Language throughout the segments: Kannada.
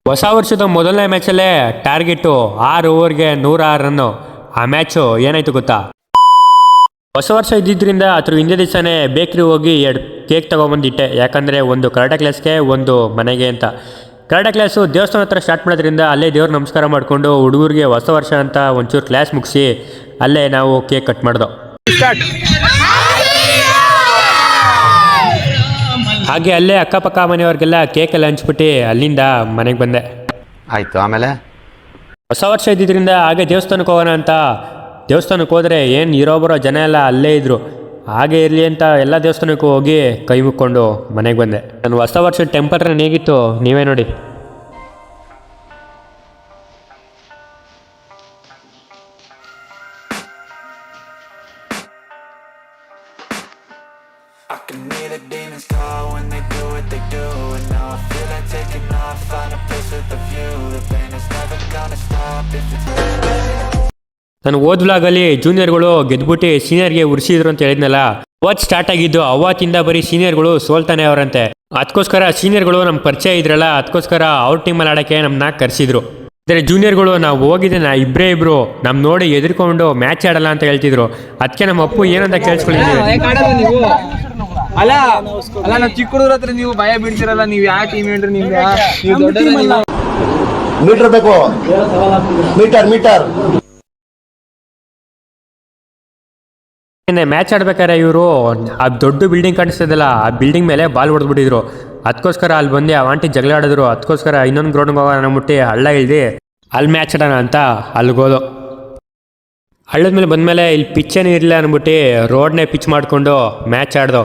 ಹೊಸ ವರ್ಷದ ಮೊದಲನೇ ಮ್ಯಾಚಲ್ಲೇ ಟಾರ್ಗೆಟು 6 ಓವರ್ಗೆ 106 ರನ್ನು. ಆ ಮ್ಯಾಚು ಏನಾಯ್ತು ಗೊತ್ತಾ? ಹೊಸ ವರ್ಷ ಇದ್ದಿದ್ದರಿಂದ ಅದ್ರ ಹಿಂದೆ ದಿವಸನೇ ಬೇಕ್ರಿ ಹೋಗಿ 2 ಕೇಕ್ ತೊಗೊಂಬಂದಿಟ್ಟೆ. ಯಾಕಂದರೆ ಒಂದು ಕರಾಟೆ ಕ್ಲಾಸ್ಗೆ, ಒಂದು ಮನೆಗೆ ಅಂತ. ಕರಾಟೆ ಕ್ಲಾಸು ದೇವಸ್ಥಾನ ಹತ್ರ ಸ್ಟಾರ್ಟ್ ಮಾಡೋದ್ರಿಂದ ಅಲ್ಲೇ ದೇವ್ರ ನಮಸ್ಕಾರ ಮಾಡಿಕೊಂಡು ಹುಡುಗರಿಗೆ ಹೊಸ ವರ್ಷ ಅಂತ ಒಂಚೂರು ಕ್ಲಾಸ್ ಮುಗಿಸಿ ಅಲ್ಲೇ ನಾವು ಕೇಕ್ ಕಟ್ ಮಾಡ್ದೋ. ಹಾಗೆ ಅಲ್ಲೇ ಅಕ್ಕಪಕ್ಕ ಮನೆಯವ್ರಿಗೆಲ್ಲ ಕೇಕೆಲ್ಲ ಹಂಚ್ಬಿಟ್ಟು ಅಲ್ಲಿಂದ ಮನೆಗೆ ಬಂದೆ. ಆಯಿತು. ಆಮೇಲೆ ಹೊಸ ವರ್ಷ ಇದ್ದಿದ್ದರಿಂದ ಹಾಗೆ ದೇವಸ್ಥಾನಕ್ಕೆ ಹೋಗೋಣ ಅಂತ ದೇವಸ್ಥಾನಕ್ಕೆ ಹೋದರೆ ಏನು ಇರೋಬರೋ ಜನ ಎಲ್ಲ ಅಲ್ಲೇ ಇದ್ದರು. ಹಾಗೆ ಇರಲಿ ಅಂತ ಎಲ್ಲ ದೇವಸ್ಥಾನಕ್ಕೂ ಹೋಗಿ ಕೈ ಮುಕ್ಕೊಂಡು ಮನೆಗೆ ಬಂದೆ. ನಾನು ಹೊಸ ವರ್ಷದ ಟೆಂಪಲ್ ರನ್ ಹೇಗಿತ್ತು ನೀವೇ ನೋಡಿ. ನಾನು ಓದ್ ವ್ಲಾಗಲ್ಲಿ ಜೂನಿಯರ್ಗಳು ಗೆದ್ಬಿಟ್ಟು ಸೀನಿಯರ್ಗೆ ಉರ್ಸಿದ್ರು ಅಂತ ಹೇಳಿದ್ನಲ್ಲ, ಅವತ್ತು ಸ್ಟಾರ್ಟ್ ಆಗಿದ್ದು. ಅವತ್ತಿಂದ ಬರೀ ಸೀನಿಯರ್ಗಳು ಸೋಲ್ತಾನೆ ಅವರಂತೆ. ಅದಕ್ಕೋಸ್ಕರ ಸೀನಿಯರ್ಗಳು ನಮ್ಮ ಪರಿಚಯ ಇದ್ರಲ್ಲ, ಅದಕ್ಕೋಸ್ಕರ ಅವ್ರ ಟೀಮಲ್ಲಿ ಆಡೋಕ್ಕೆ ನಮ್ಮನ್ನ ಕರೆಸಿದ್ರು. ಅಂದರೆ ಜೂನಿಯರ್ಗಳು ನಾವು ಹೋಗಿದ್ದೆ ಇಬ್ಬರು ನಮ್ಮ ನೋಡಿ ಎದುರ್ಕೊಂಡು ಮ್ಯಾಚ್ ಆಡಲ್ಲ ಅಂತ ಹೇಳ್ತಿದ್ರು. ಅದಕ್ಕೆ ನಮ್ಮ ಅಪ್ಪು ಏನಂತ ಕೇಳಿಸ್ಕೊಂಡಿದ್ದೀವಿ. ಅಲ್ಲ ನಾವು ಚಿಕ್ಕ ಹುಡುಗರ ಹತ್ರ ನೀವು ಭಯ ಬೀಳ್ತಿರಲ್ಲ, ನೀವು ಯಾವ ಟೀಮ್ ಹೇಳ್ರಿ? ನೀವು ದೊಡ್ಡ ಮೀಟರ್ ಬೇಕು, ಮೀಟರ್ ಮ್ಯಾಚ್ ಆಡ್ಬೇಕಾದ್ರೆ ಇವರು ಆ ದೊಡ್ಡ ಬಿಲ್ಡಿಂಗ್ ಕಾಣಿಸ್ತದಲ್ಲ, ಆ ಬಿಲ್ಡಿಂಗ್ ಮೇಲೆ ಬಾಲ್ ಹೊಡೆದ್ಬಿಟ್ಟಿದ್ರು. ಅದಕ್ಕೋಸ್ಕರ ಅಲ್ಲಿ ಬಂದು ಆ ಆಂಟಿ ಜಗಳ ಆಡಿದ್ರು. ಅದಕ್ಕೋಸ್ಕರ ಇನ್ನೊಂದು ಗ್ರೌಂಡ್ಗೆ ಹೋಗೋಣ ಅಂದ್ಬಿಟ್ಟು ಹಳ್ಳ ಇಳ್ದು ಅಲ್ಲಿ ಮ್ಯಾಚ್ ಆಡೋಣ ಅಂತ ಅಲ್ಲಿಗೋದು. ಹಳ್ಳದ ಮೇಲೆ ಬಂದಮೇಲೆ ಇಲ್ಲಿ ಪಿಚ್ಚೇನೂ ಇರಲಿಲ್ಲ ಅಂದ್ಬಿಟ್ಟು ರೋಡ್ನೇ ಪಿಚ್ ಮಾಡಿಕೊಂಡು ಮ್ಯಾಚ್ ಆಡ್ದೋ.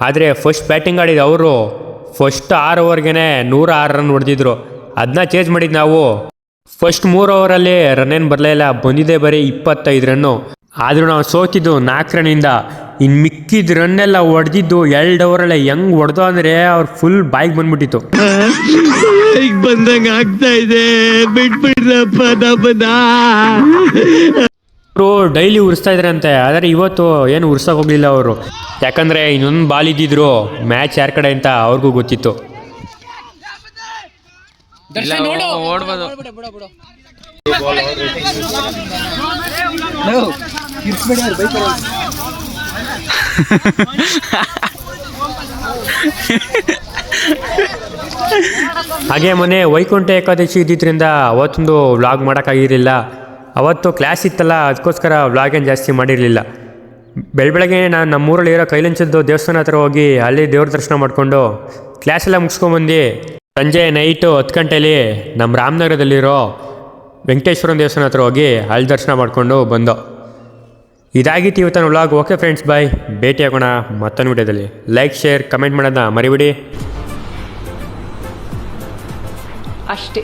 ಆದರೆ ಫಸ್ಟ್ ಬ್ಯಾಟಿಂಗ್ ಆಡಿದ್ದು ಅವರು ಫಸ್ಟ್ 6 ಓವರ್ಗೆ 106 ರನ್ ಹೊಡೆದಿದ್ರು. ಅದನ್ನ ಚೇಂಜ್ ಮಾಡಿದ್ದು ನಾವು. ಫಸ್ಟ್ 3 ಓವರಲ್ಲಿ ರನ್ ಏನು ಬರಲೇ ಇಲ್ಲ, ಬಂದಿದ್ದೆ ಬರೀ 25 ರನ್ನು. ಆದರೂ ನಾವು ಸೋತಿದ್ದು 4 ರನ್ನಿಂದ. ಇನ್ನು ಮಿಕ್ಕಿದ ರನ್ನೆಲ್ಲ ಹೊಡೆದಿದ್ದು 2 ಓವರಲ್ಲೇ. ಹೆಂಗೆ ಹೊಡೆದು ಅಂದರೆ ಅವ್ರು ಫುಲ್ ಬಾಯಿಗೆ ಬಂದ್ಬಿಟ್ಟಿತ್ತು. ಬಂದಂಗೆ ಆಗ್ತಾ ಇದೆ, ಬಿಟ್ಬಿಡ್ರಪ್ಪ ನಮ್ಮನ್ನ. ಅವರು ಡೈಲಿ ಉರಿಸ್ತಾ ಇದ್ರಂತೆ, ಆದರೆ ಇವತ್ತು ಏನು ಉರ್ಸೋಕೆ ಹೋಗಲಿಲ್ಲ ಅವರು. ಯಾಕಂದರೆ ಇನ್ನೊಂದು ಬಾಲ್ ಇದ್ದಿದ್ರು ಮ್ಯಾಚ್ ಯಾರ ಕಡೆ ಅಂತ ಅವ್ರಿಗೂ ಗೊತ್ತಿತ್ತು. ಹಾಗೆ ಮೊನ್ನೆ ವೈಕುಂಠ ಏಕಾದಶಿ ಇದ್ದಿದ್ದರಿಂದ ಅವತ್ತೊಂದು ವ್ಲಾಗ್ ಮಾಡೋಕ್ಕಾಗಿರಲಿಲ್ಲ. ಅವತ್ತು ಕ್ಲಾಸ್ ಇತ್ತಲ್ಲ, ಅದಕ್ಕೋಸ್ಕರ ವ್ಲಾಗ್ ಏನು ಜಾಸ್ತಿ ಮಾಡಿರಲಿಲ್ಲ. ಬೆಳಗ್ಗೆ ನಾನು ನಮ್ಮೂರಲ್ಲಿ ಇರೋ ಕೈಲಂಚದ್ದು ದೇವಸ್ಥಾನ ಹತ್ರ ಹೋಗಿ ಅಲ್ಲಿ ದೇವ್ರ ದರ್ಶನ ಮಾಡಿಕೊಂಡು ಕ್ಲಾಸೆಲ್ಲ ಮುಗಿಸ್ಕೊಂಬಂದು ಸಂಜೆ ನೈಟು 10 ಗಂಟೆಯಲ್ಲಿ ನಮ್ಮ ರಾಮನಗರದಲ್ಲಿರೋ ವೆಂಕಟೇಶ್ವರನ ದೇವಸ್ಥಾನ ಹತ್ರ ಹೋಗಿ ಅಲ್ಲಿ ದರ್ಶನ ಮಾಡಿಕೊಂಡು ಬಂದೋ. ಇದಾಗಿತ್ತು ಇವತ್ತಿನ ವ್ಲಾಗ್. ಓಕೆ ಫ್ರೆಂಡ್ಸ್, ಬಾಯ್. ಭೇಟಿ ಆಗೋಣ ಮತ್ತೊಂದು ವಿಡಿಯೋದಲ್ಲಿ. ಲೈಕ್, ಶೇರ್, ಕಮೆಂಟ್ ಮಾಡೋದನ್ನ ಮರಿಬಿಡಿ ಅಷ್ಟೇ.